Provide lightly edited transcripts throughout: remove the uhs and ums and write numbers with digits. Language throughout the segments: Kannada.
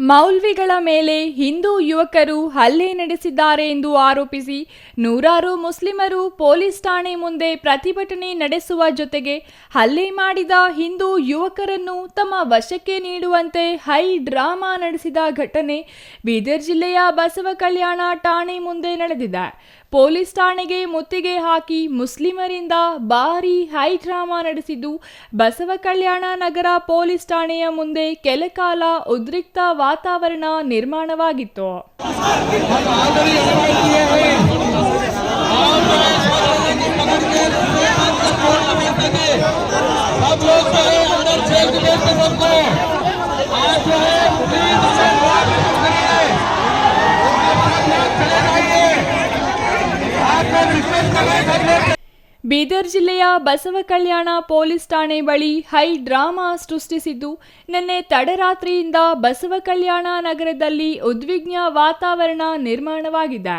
ಮೌಲ್ವಿಗಳ ಮೇಲೆ ಹಿಂದೂ ಯುವಕರು ಹಲ್ಲೆ ನಡೆಸಿದ್ದಾರೆ ಎಂದು ಆರೋಪಿಸಿ ನೂರಾರು ಮುಸ್ಲಿಮರು ಪೊಲೀಸ್ ಠಾಣೆ ಮುಂದೆ ಪ್ರತಿಭಟನೆ ನಡೆಸುವ ಜೊತೆಗೆ ಹಲ್ಲೆ ಮಾಡಿದ ಹಿಂದೂ ಯುವಕರನ್ನು ತಮ್ಮ ವಶಕ್ಕೆ ನೀಡುವಂತೆ ಹೈ ಡ್ರಾಮಾ ನಡೆಸಿದ ಘಟನೆ ಬೀದರ್ ಜಿಲ್ಲೆಯ ಬಸವಕಲ್ಯಾಣ ಠಾಣೆ ಮುಂದೆ ನಡೆದಿದೆ. ಪೊಲೀಸ್ ಠಾಣೆಗೆ ಮುತ್ತಿಗೆ ಹಾಕಿ ಮುಸ್ಲಿಮರಿಂದ ಭಾರೀ ಹೈ ಡ್ರಾಮಾ ನಡೆಸಿದ್ದು ಬಸವಕಲ್ಯಾಣ ನಗರ ಪೊಲೀಸ್ ಠಾಣೆಯ ಮುಂದೆ ಕೆಲಕಾಲ ಉದ್ರಿಕ್ತ ವಾತಾವರಣ ನಿರ್ಮಾಣವಾಗಿತ್ತು. ಬೀದರ್ ಜಿಲ್ಲೆಯ ಬಸವಕಲ್ಯಾಣ ಪೊಲೀಸ್ ಠಾಣೆ ಬಳಿ ಹೈ ಡ್ರಾಮಾ ಸೃಷ್ಟಿಸಿದ್ದು ನಿನ್ನೆ ತಡರಾತ್ರಿಯಿಂದ ಬಸವಕಲ್ಯಾಣ ನಗರದಲ್ಲಿ ಉದ್ವಿಗ್ನ ವಾತಾವರಣ ನಿರ್ಮಾಣವಾಗಿದೆ.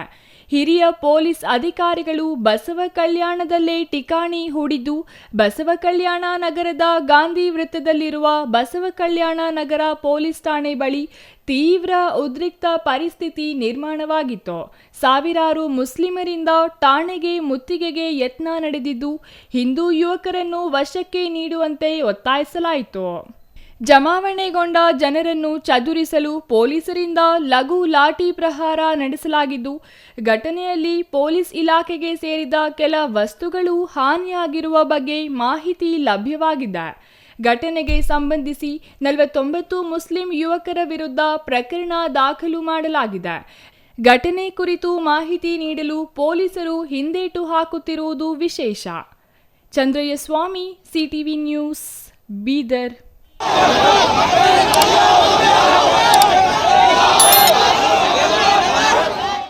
ಹಿರಿಯ ಪೊಲೀಸ್ ಅಧಿಕಾರಿಗಳು ಬಸವಕಲ್ಯಾಣದಲ್ಲೇ ಠಿಕಾಣಿ ಹೂಡಿದ್ದು ಬಸವಕಲ್ಯಾಣ ನಗರದ ಗಾಂಧಿ ವೃತ್ತದಲ್ಲಿರುವ ಬಸವಕಲ್ಯಾಣ ನಗರ ಪೊಲೀಸ್ ಠಾಣೆ ಬಳಿ ತೀವ್ರ ಉದ್ರಿಕ್ತ ಪರಿಸ್ಥಿತಿ ನಿರ್ಮಾಣವಾಗಿತ್ತು. ಸಾವಿರಾರು ಮುಸ್ಲಿಮರಿಂದ ಠಾಣೆಗೆ ಮುತ್ತಿಗೆಗೆ ಯತ್ನ ನಡೆದಿದ್ದು ಹಿಂದೂ ಯುವಕರನ್ನು ವಶಕ್ಕೆ ನೀಡುವಂತೆ ಒತ್ತಾಯಿಸಲಾಯಿತು. ಜಮಾವಣೆಗೊಂಡ ಜನರನ್ನು ಚದುರಿಸಲು ಪೊಲೀಸರಿಂದ ಲಘು ಲಾಠಿ ಪ್ರಹಾರ ನಡೆಸಲಾಗಿದ್ದು ಘಟನೆಯಲ್ಲಿ ಪೊಲೀಸ್ ಇಲಾಖೆಗೆ ಸೇರಿದ ಕೆಲ ವಸ್ತುಗಳು ಹಾನಿಯಾಗಿರುವ ಬಗ್ಗೆ ಮಾಹಿತಿ ಲಭ್ಯವಾಗಿದೆ. ಘಟನೆಗೆ ಸಂಬಂಧಿಸಿ 49 ಮುಸ್ಲಿಂ ಯುವಕರ ವಿರುದ್ಧ ಪ್ರಕರಣ ದಾಖಲು ಮಾಡಲಾಗಿದೆ. ಘಟನೆ ಕುರಿತು ಮಾಹಿತಿ ನೀಡಲು ಪೊಲೀಸರು ಹಿಂದೇಟು ಹಾಕುತ್ತಿರುವುದು ವಿಶೇಷ. ಚಂದ್ರಯ್ಯ ಸ್ವಾಮಿ, ಸಿಟಿವಿ ನ್ಯೂಸ್, ಬೀದರ್.